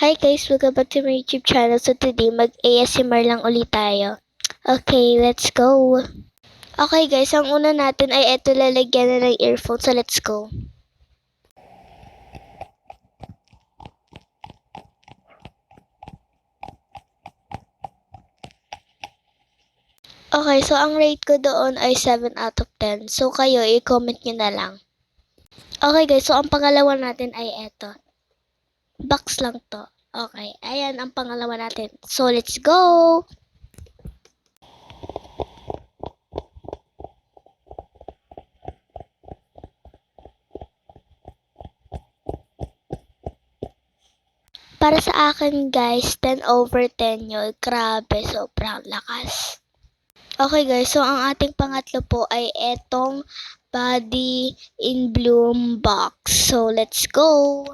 Hi guys, welcome back to my YouTube channel. So today mag-ASMR lang ulit tayo. Okay, let's go. Okay guys, ang una natin ay eto, lalagyan na ng earphone. So let's go. Okay, so ang rate ko doon ay 7 out of 10. So kayo, i-comment nyo na lang. Okay guys, so ang pangalawa natin ay eto. Box lang to. Okay, ayan ang pangalawa natin. So let's go! Para sa akin guys, 10 over 10 yun. Grabe, sobrang lakas. Okay guys, so ang ating pangatlo po ay etong Body in Bloom box. So let's go!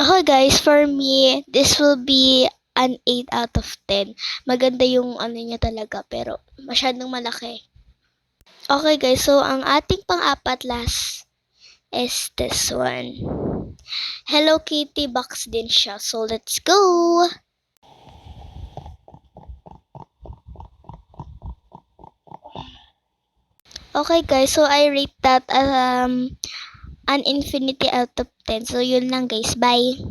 Okay guys, for me, this will be an 8 out of 10. Maganda yung ano niya talaga, pero masyadong malaki. Okay guys, so ang ating pang-apat last is this one. Hello Kitty box din siya. So let's go! Okay guys, so I rate that an infinity out of 10. So yun lang guys, bye!